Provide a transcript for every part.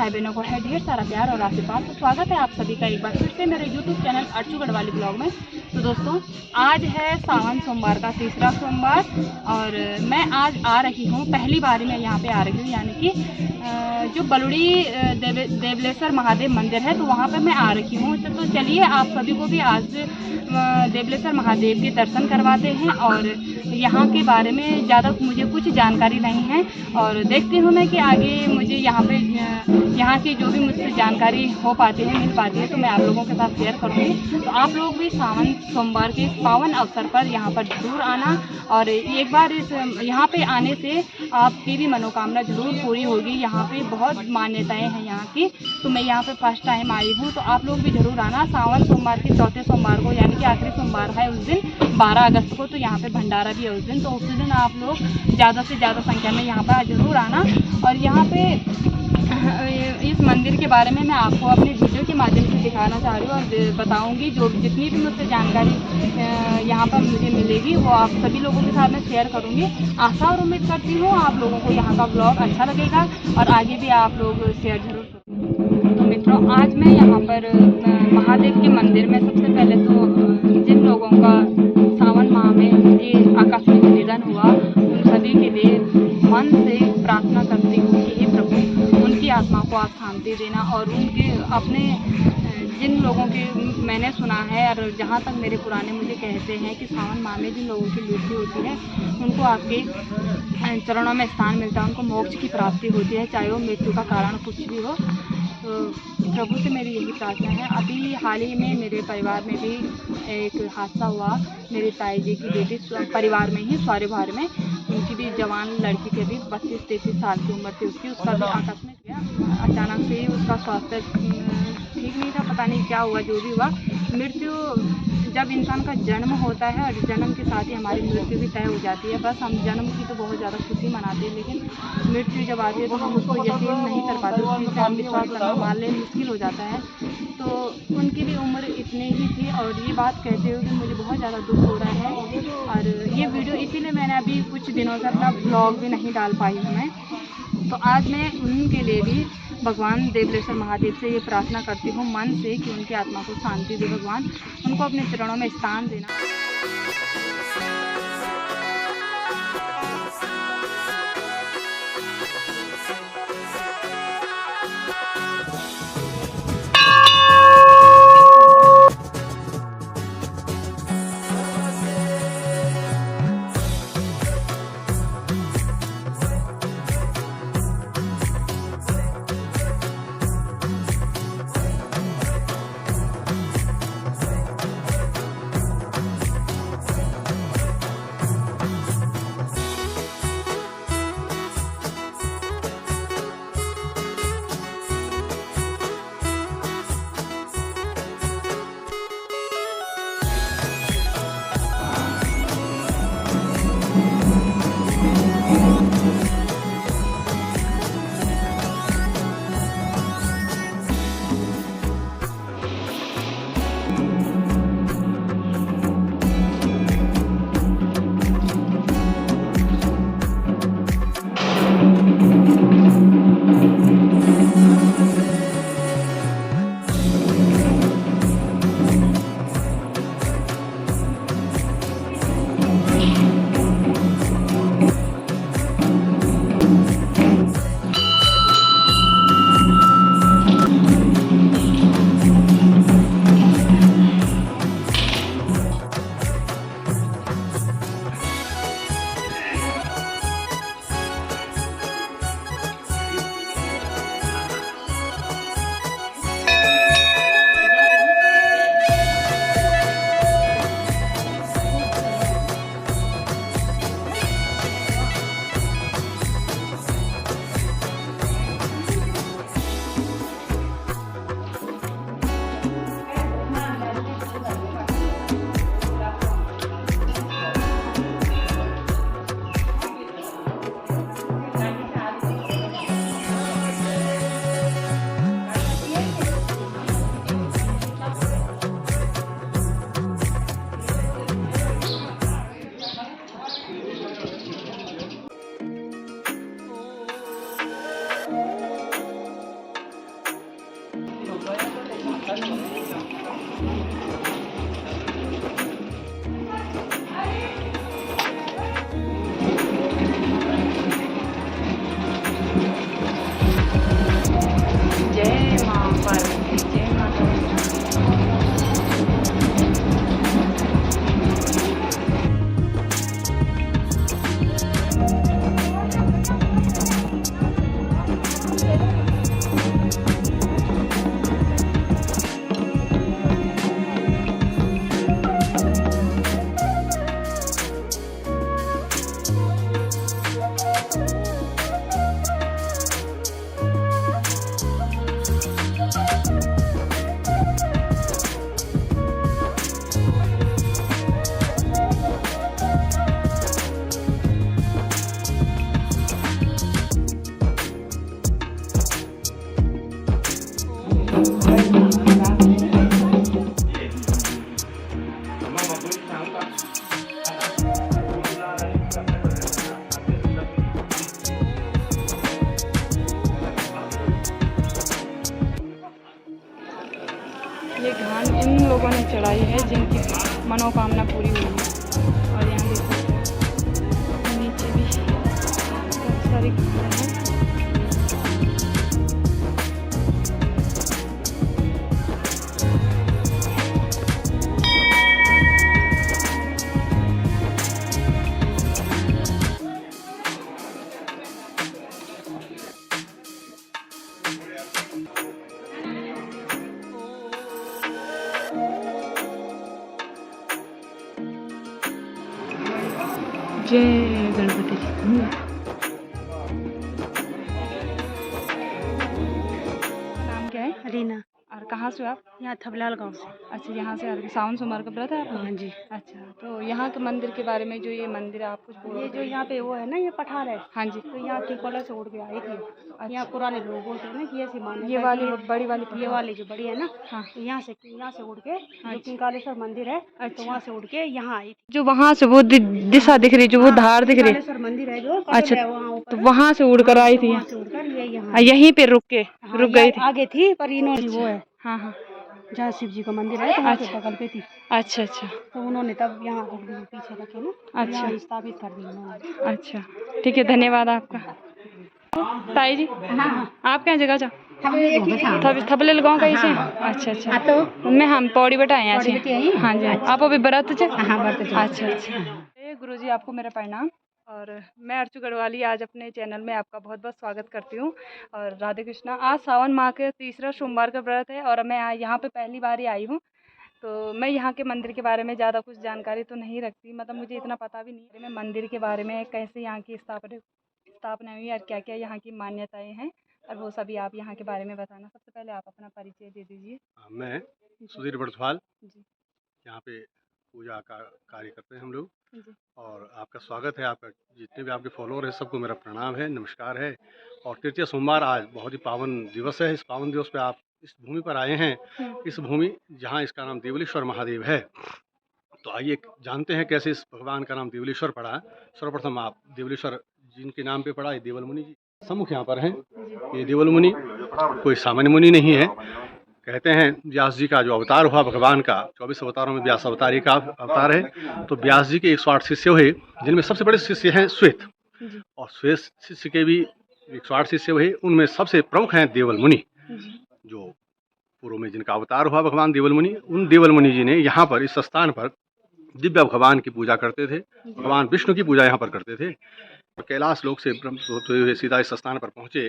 भाई बहनों को है ढेर सारा प्यार और आशीर्वाद। तो स्वागत है आप सभी का एक बार फिर से मेरे YouTube channel Archu Garhwali blog में। तो दोस्तों, आज है सावन सोमवार का तीसरा सोमवार और मैं आज आ रही हूँ, पहली बार मैं यहाँ पे आ रही हूँ, यानी कि जो बलुड़ी देवलेश्वर महादेव मंदिर है, तो वहाँ पे मैं आ रही हूँ। तो चलिए आप सभी को भी आज देवलेश्वर महादेव के दर्शन करवाते हैं और यहाँ के बारे में ज़्यादा मुझे कुछ जानकारी नहीं है और देखती हूँ मैं कि आगे मुझे यहाँ की जो भी मुझसे जानकारी हो पाती है, मिल पाती है, तो मैं आप लोगों के साथ शेयर करूँगी। तो आप लोग भी सावन सोमवार के इस पावन अवसर पर यहाँ पर जरूर आना और एक बार यहाँ पे आने से आपकी भी मनोकामना जरूर पूरी होगी। यहाँ पे बहुत मान्यताएं हैं यहाँ की, तो मैं यहाँ पे फर्स्ट टाइम आई हूँ, तो आप लोग भी जरूर आना। सावन सोमवार के चौथे सोमवार को, यानी कि आखिरी सोमवार है उस दिन 12 अगस्त को, तो यहाँ पे भंडारा भी है उस दिन। तो उस दिन आप लोग ज़्यादा से ज़्यादा संख्या में यहाँ पर जरूर आना। और यहाँ पे इस मंदिर के बारे में मैं आपको अपने वीडियो के माध्यम से दिखाना चाह रही हूँ और बताऊँगी। जो जितनी भी मुझसे जानकारी यहाँ पर मुझे मिलेगी वो आप सभी लोगों के साथ मैं शेयर करूँगी। आशा और उम्मीद करती हूँ आप लोगों को यहाँ का ब्लॉग अच्छा लगेगा और आगे भी आप लोग शेयर जरूर करेंगे। तो मित्रों, आज मैं यहाँ पर महादेव के मंदिर में सबसे पहले तो जिन लोगों का सावन माह में ये आकस्मिक निधन हुआ, उन सभी के लिए मन से प्रार्थना करती हूँ कि हे प्रभु, उनकी आत्मा को आप शांति देना और उनके अपने जिन लोगों के मैंने सुना है और जहाँ तक मेरे पुराने मुझे कहते हैं कि सावन माह में जिन लोगों की मृत्यु होती है उनको आपके चरणों में स्थान मिलता है, उनको मोक्ष की प्राप्ति होती है, चाहे वो मृत्यु का कारण कुछ भी हो। तो प्रभु से मेरी यही प्रार्थना है। अभी हाल ही में मेरे परिवार में भी एक हादसा हुआ। मेरी ताई जी की बेटी परिवार में ही स्वारिभार में, उनकी भी जवान लड़की के भी 32-33 साल की उम्र थी उसका भी आकस्मिक गया। अचानक से ही उसका स्वास्थ्य ठीक नहीं था, पता नहीं क्या हुआ, जो भी हुआ। मृत्यु जब इंसान का जन्म होता है और जन्म के साथ ही हमारी मृत्यु भी तय हो जाती है। बस हम जन्म की तो बहुत ज़्यादा खुशी मनाते हैं, लेकिन मृत्यु जब आती है तो हम उसको यकीन नहीं कर पाते, उस चीज़ से हम विश्वास करना मान लें मुश्किल हो जाता है। तो उनकी भी उम्र इतनी ही थी और ये बात कहते हुए मुझे बहुत ज़्यादा दुख हो रहा है। और ये वीडियो इसीलिए मैंने अभी कुछ दिनों से अपना ब्लॉग भी नहीं डाल पाई हूँ मैं। तो आज मैं उनके लिए भी भगवान देवलेश्वर महादेव से ये प्रार्थना करती हूँ मन से कि उनकी आत्मा को शांति दे भगवान, उनको अपने चरणों में स्थान देना। चढ़ाई है जिनकी मनोकामना पूरी हुई है। और यहाँ देख सकते हैं नीचे भी बहुत सारी खबर है। जय गणपति जी। नाम क्या है? रीना। और कहाँ से हो आप? यहाँ थबलाल गांव से। अच्छा, यहाँ से आ रहे सावन सोमवार का व्रत है आपका? हाँ जी। अच्छा, तो यहाँ के मंदिर के बारे में, जो ये मंदिर है आप कुछ बोलो। ये जो यहाँ पे वो है ना, ये पठार है। हाँ जी। तो यहाँ टिकोला से उड़ के आई थी। अच्छा। यहाँ पुराने लोग बोलते हैं ना कि ऐसी मान्यता ये वाली बड़ी वाली ये वाली जो बड़ी है ना, हाँ, तो यहाँ से उड़ के हाँ जो किंकालेश्वर मंदिर है, अच्छा। तो वहाँ से उड़ के यहाँ आई थी। जो वहाँ से वो दिशा दिख रही, जो वो धार दिख रही। किंकालेश्वर मंदिर है जो। अच्छा, तो वहाँ से उड़कर आई थी। वहाँ से उड़कर ये यहाँ यहीं पे रुक गई थी। आगे थी, पर इन्होंने वो है हाँ हाँ, जहाँ शिव जी का मंदिर है, तो वहाँ से बगल पे थी। अच्छा अच्छा, तो उन्होंने तब यहाँ पीछे रखे ना, अच्छा, यहाँ स्थापित कर दी उन्होंने। अच्छा, ठीक है, धन्यवाद आपका। ताई जी, हाँ, आप क्या जगह जा? हम थबलेल गाँव का इसे? अच्छा अच्छा, तो मैं हम पौड़ी बेटा आए हैं। हाँ जी, आप अभी व्रत च? अच्छा अच्छा। गुरुजी, आपको मेरा प्रणाम। और मैं अर्चू गढ़वाली आज अपने चैनल में आपका बहुत बहुत स्वागत करती हूँ। और राधे कृष्णा। आज सावन माह के तीसरा सोमवार का व्रत है और मैं यहाँ पे पहली बार ही आई हूँ। तो मैं यहाँ के मंदिर के बारे में ज़्यादा कुछ जानकारी तो नहीं रखती, मतलब मुझे इतना पता भी नहीं है मैं मंदिर के बारे में, कैसे यहाँ की स्थापना हुई और क्या क्या यहाँ की मान्यताएँ हैं, और वो सभी आप यहाँ के बारे में बताना। सबसे पहले आप अपना परिचय दे दीजिए। मैं सुधीर बड़थवाल, जी यहाँ पे पूजा का कार्य करते हैं हम लोग। जी, और आपका स्वागत है। आपका जितने भी आपके फॉलोअर हैं सबको मेरा प्रणाम है, नमस्कार है। और तृतीय सोमवार आज बहुत ही पावन दिवस है। इस पावन दिवस पे आप इस भूमि पर आए हैं, इस भूमि जहाँ इसका नाम देवलेश्वर महादेव है। तो आइए जानते हैं कैसे इस भगवान का नाम देवलेश्वर पड़ा। सर्वप्रथम आप देवलेश्वर जिनके नाम पे पड़ा, ये देवल मुनि जी सम्मुख यहाँ पर हैं। ये देवल मुनि कोई सामान्य मुनि नहीं है। कहते हैं व्यास जी का जो अवतार हुआ भगवान का, 24 अवतारों में व्यास अवतार एक अवतार है। तो व्यास जी के 108 शिष्य हुए, जिनमें सबसे बड़े शिष्य हैं श्वेत। और श्वेत शिष्य के भी 108 शिष्य हुए, उनमें सबसे प्रमुख हैं देवल मुनि, जो पूर्व में जिनका अवतार हुआ भगवान देवल मुनि। उन देवल मुनि जी ने यहाँ पर इस स्थान पर दिव्य भगवान की पूजा करते थे। भगवान विष्णु की पूजा यहाँ पर करते थे। कैलाश लोक से ब्रह्म होते हुए सीधा इस स्थान पर पहुँचे।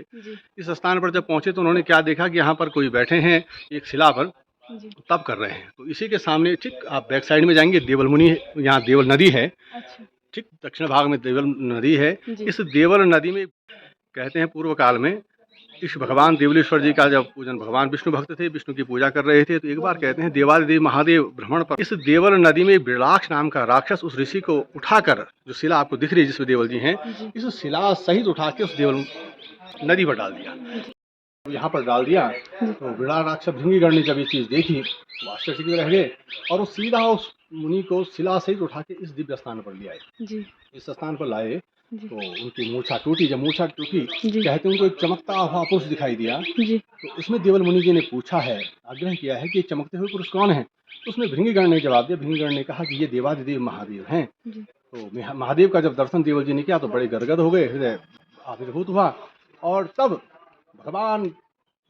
इस स्थान पर जब पहुँचे तो उन्होंने क्या देखा कि यहाँ पर कोई बैठे हैं एक शिला पर, तप कर रहे हैं। तो इसी के सामने ठीक आप बैक साइड में जाएंगे, देवल मुनि, यहाँ देवल नदी है। ठीक दक्षिण भाग में देवल नदी है। इस देवल नदी में कहते हैं पूर्व काल में इस भगवान देवलेश्वर जी का जब पूजन, भगवान विष्णु भक्त थे, विष्णु की पूजा कर रहे थे, तो एक बार कहते हैं देवादिदेव महादेव भ्रमण पर इस देवल नदी में बिरलाक्ष नाम का राक्षस उस ऋषि को उठाकर, जो शिला आपको दिख रही है जिसमें देवल जी हैं, इस शिला सहित उठा के उस देवल नदी पर डाल दिया। तो यहाँ पर डाल दिया तो बिरला राक्षस भृंगीगण ने जब ये चीज़ देखी तो आश्चर्यचकित रह गए और उस सीधा उस मुनि को शिला सहित उठा के इस दिव्य स्थान पर ले आए। इस स्थान पर लाए तो उनकी मूर्छा टूटी। जब मूर्छा टूटी कहते उनको एक चमकता हुआ पुरुष दिखाई दिया। तो इसमें देवल मुनि जी ने पूछा है, आग्रह किया है कि चमकते हुए पुरुष कौन है। तो उसमें भृंगीगण ने जवाब दिया, भृंगीगण ने कहा कि ये देवादिदेव महादेव हैं। तो महादेव का जब दर्शन देवल जी ने किया तो बड़े गदगद हो गए, हृदय आविर्भूत हुआ। और तब भगवान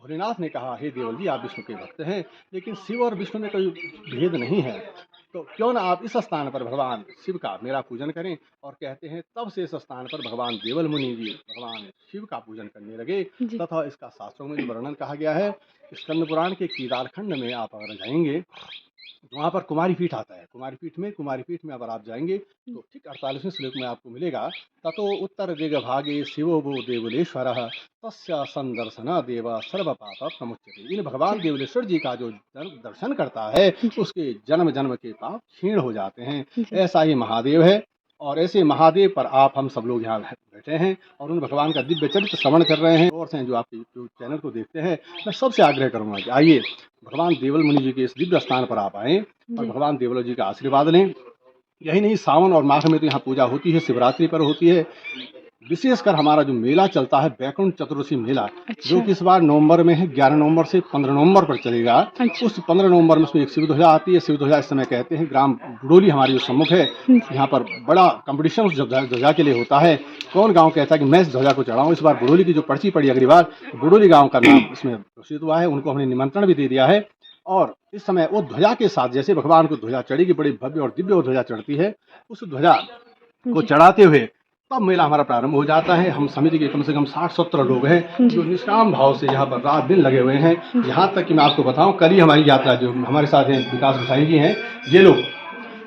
भोलेनाथ ने कहा, हे देवल जी आप विष्णु के भक्त हैं, लेकिन शिव और विष्णु में कोई भेद नहीं है, तो क्यों ना आप इस स्थान पर भगवान शिव का मेरा पूजन करें। और कहते हैं तब से इस स्थान पर भगवान देवल मुनि जी भगवान शिव का पूजन करने लगे। तथा इसका शास्त्रों में जो वर्णन कहा गया है, स्कंद पुराण के केदारखंड में आप अगर जाएंगे तो वहाँ पर कुमारी पीठ आता है। कुमारी पीठ में अगर आप जाएंगे तो ठीक 48वें श्लोक में आपको मिलेगा, ततो उत्तर दिग भागे शिवो वो देवलेश्वर तस्य संदर्शन देव सर्व पाप प्रमुच्यते। इन भगवान देवलेश्वर जी का जो दर्शन करता है उसके जन्म जन्म के पाप क्षीण हो जाते हैं। ऐसा ही महादेव है। और ऐसे महादेव पर आप हम सब लोग यहाँ बैठे हैं और उन भगवान का दिव्य चरित्र श्रवण कर रहे हैं। और से जो आपके यूट्यूब चैनल को देखते हैं, मैं सबसे आग्रह करूँगा कि आइए भगवान देवल मुनि जी के इस दिव्य स्थान पर आप आएँ और भगवान देवल जी का आशीर्वाद लें। यही नहीं, सावन और माघ में तो यहाँ पूजा होती है, शिवरात्रि पर होती है। विशेषकर हमारा जो मेला चलता है बैकुंठ चतुर्दशी मेला, अच्छा। जो कि इस बार नवंबर में है, 11 नवंबर से 15 नवंबर पर चलेगा। अच्छा। उस 15 नवंबर में उसमें एक शिव ध्वजा आती है। शिव ध्वजा इस समय कहते हैं ग्राम बुडोली हमारी जो सम्मुख है, यहाँ पर बड़ा कंपटीशन उस ध्वजा के लिए होता है। कौन गाँव कहता है कि मैं इस ध्वजा को चढ़ाऊँ। इस बार बुडोली की जो पर्ची पड़ी अगली बार, बुडोली गाँव का नाम इसमें घोषित हुआ है। उनको हमने निमंत्रण भी दे दिया है। और इस समय वो ध्वजा के साथ जैसे भगवान को ध्वजा चढ़ेगी, बड़ी भव्य और दिव्य ध्वजा चढ़ती है, उस ध्वजा को चढ़ाते हुए तब मेला हमारा प्रारंभ हो जाता है। हम समिति के कम से कम 60-70 लोग हैं जो निष्काम भाव से यहाँ पर रात दिन लगे हुए हैं। यहाँ तक कि मैं आपको बताऊं, कल ही हमारी यात्रा जो हमारे साथ हैं विकास गोसाई जी हैं, ये लोग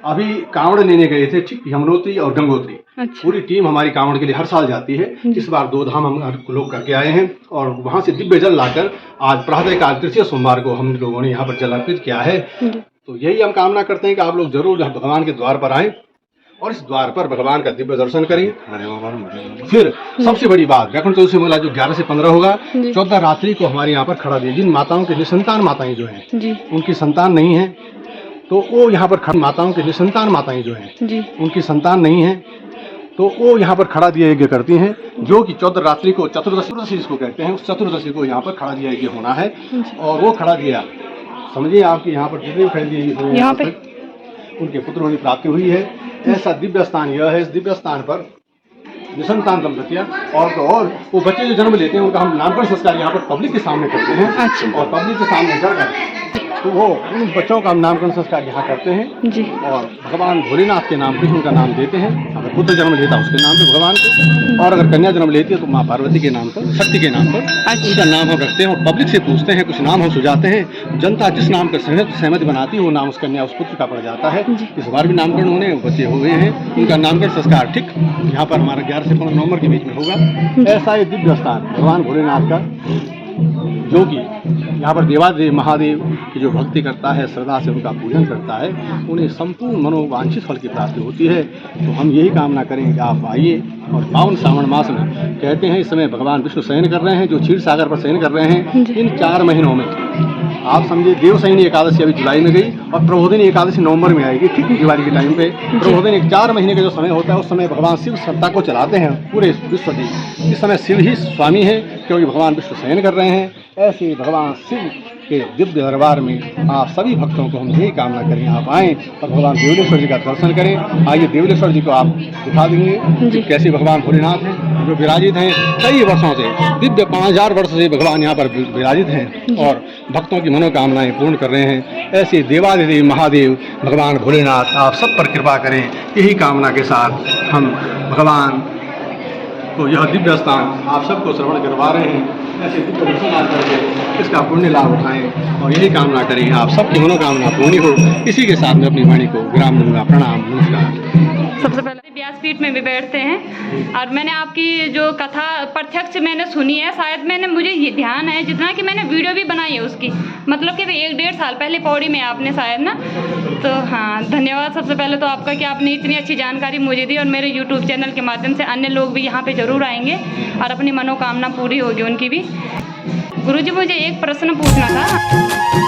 अभी कांवड़ लेने गए थे यमुनोत्री और गंगोत्री। अच्छा। पूरी टीम हमारी कांवड़ के लिए हर साल जाती है। इस बार 2 धाम हम लोग करके आए हैं और वहाँ से दिव्य जल लाकर आज प्रातःकाल तृतीय सोमवार को हम लोगों ने यहाँ पर जल अर्पित किया है। तो यही हम कामना करते हैं कि आप लोग जरूर भगवान के द्वार पर आएँ और इस द्वार पर भगवान का दिव्य दर्शन करें। फिर सबसे बड़ी बात, बैकुंठ चतुर्दशी मेला जो 11 से 15 होगा, 14 रात्रि को हमारे यहाँ पर खड़ा दिया। जिन माताओं के निसंतान माताएं जो हैं, उनकी संतान नहीं है, तो वो यहाँ पर खड़ी माताओं के निसंतान माताएं जो हैं, उनकी संतान नहीं है, तो वो यहाँ पर खड़ा दिया यज्ञ करती हैं, जो कि 14 रात्रि को चतुर्दशी जिसको कहते हैं, उस चतुर्दशी को यहाँ पर खड़ा दिया यज्ञ होना है। और वो खड़ा दिया समझिए आपके यहाँ पर जितने फैल दिए यहाँ पे उनके पुत्रों की प्राप्ति हुई है। ऐसा दिव्य स्थान यह है। इस दिव्य स्थान पर निसंतान दंपतियां और वो बच्चे जो जन्म लेते हैं उनका हम नामकरण संस्कार यहाँ पर पब्लिक के सामने करते हैं। अच्छा। और पब्लिक के सामने करके तो वो उन बच्चों का हम नामकरण संस्कार यहाँ करते हैं जी। और भगवान भोलेनाथ के नाम पे उनका नाम देते हैं। अगर पुत्र जन्म लेता है उसके नाम पे भगवान को, और अगर कन्या जन्म लेती है तो माँ पार्वती के नाम पर, शक्ति के नाम पर उनका नाम हम रखते हैं। और पब्लिक से पूछते हैं, कुछ नाम हम सुझाते हैं, जनता जिस नाम पर सहमति बनाती है वो नाम उस कन्या उस पुत्र का पड़ जाता है। इस बार भी नामकरण होने बच्चे हुए हैं, उनका नामकरण संस्कार ठीक यहाँ पर हमारा 11 से 15 नवंबर के बीच में होगा। ऐसा ये दिव्य स्थान भगवान भोलेनाथ का, जो कि यहाँ पर देवादेव महादेव की जो भक्ति करता है, श्रद्धा से उनका पूजन करता है, उन्हें संपूर्ण मनोवांछित फल की प्राप्ति होती है। तो हम यही कामना करेंगे कि आप आइए। और पावन श्रावण मास में कहते हैं इस समय भगवान विष्णु शयन कर रहे हैं, जो क्षीर सागर पर शयन कर रहे हैं। इन 4 महीनों में आप समझिए देवशयनी एकादशी अभी जुलाई में गई और प्रबोधिनी एकादशी नवंबर में आएगी, ठीक दिवाली के टाइम पे। प्रबोधिनी 4 महीने का जो समय होता है उस समय भगवान शिव सत्ता को चलाते हैं पूरे विश्व की। इस समय शिव ही स्वामी है, क्योंकि भगवान विष्णु शयन कर रहे हैं। ऐसे ही भगवान शिव के दिव्य दरबार में आप सभी भक्तों को हम यही कामना करें, आप आएँ और भगवान देवलेश्वर जी का दर्शन करें। आइए देवलेश्वर जी को आप दिखा देंगे कि कैसे भगवान भोलेनाथ हैं जो विराजित हैं कई वर्षों से, दिव्य 5000 वर्ष से भगवान यहाँ पर विराजित हैं और भक्तों की मनोकामनाएं पूर्ण कर रहे हैं। ऐसे देवादिदेव महादेव भगवान भोलेनाथ आप सब पर कृपा करें। यही कामना के साथ हम भगवान को यह दिव्य स्थान आप सबको श्रवण करवा रहे हैं। ऐसे दिव्य दर्शन आप करके इसका पुण्य लाभ उठाएं और यही कामना करें आप सबकी मनोकामना पूर्ण हो। इसी के साथ में अपनी वाणी को विराम दूंगा। प्रणाम, नमस्कार। सबसे पहले व्यासपीठ में भी बैठते हैं और मैंने आपकी जो कथा प्रत्यक्ष मैंने सुनी है, शायद मैंने मुझे ये ध्यान है जितना कि मैंने वीडियो भी बनाई है उसकी, मतलब कि 1-1.5 साल पहले पौड़ी में आपने शायद ना। तो हाँ, धन्यवाद सबसे पहले तो आपका कि आपने इतनी अच्छी जानकारी मुझे दी और मेरे यूट्यूब चैनल के माध्यम से अन्य लोग भी यहाँ पे ज़रूर आएंगे और अपनी मनोकामना पूरी होगी उनकी भी। गुरुजी मुझे एक प्रश्न पूछना था।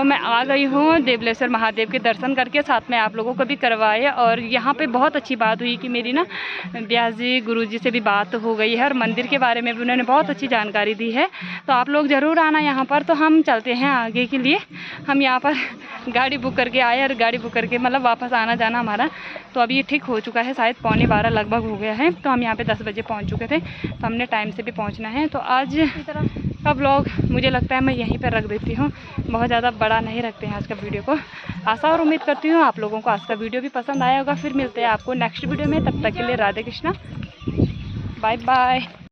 जो मैं आ गई हूँ देवलेश्वर महादेव के दर्शन करके, साथ में आप लोगों को भी करवाए। और यहाँ पे बहुत अच्छी बात हुई कि मेरी ना व्यास जी गुरुजी से भी बात हो गई है और मंदिर के बारे में भी उन्होंने बहुत अच्छी जानकारी दी है। तो आप लोग ज़रूर आना यहाँ पर। तो हम चलते हैं आगे के लिए। हम यहाँ पर गाड़ी बुक करके आए और गाड़ी बुक करके मतलब वापस आना जाना हमारा तो अभी ठीक हो चुका है, शायद 11:15 लगभग हो गया है। तो हम यहाँ पे 10 बजे पहुँच चुके थे, तो हमने टाइम से भी पहुँचना है। तो आज का ब्लॉग मुझे लगता है मैं यहीं पर रख देती हूँ, बहुत ज़्यादा बड़ा नहीं रखते हैं आज का वीडियो को। आशा और उम्मीद करती हूँ आप लोगों को आज का वीडियो भी पसंद आया होगा। फिर मिलते हैं आपको नेक्स्ट वीडियो में, तब तक के लिए राधे कृष्णा, बाय बाय।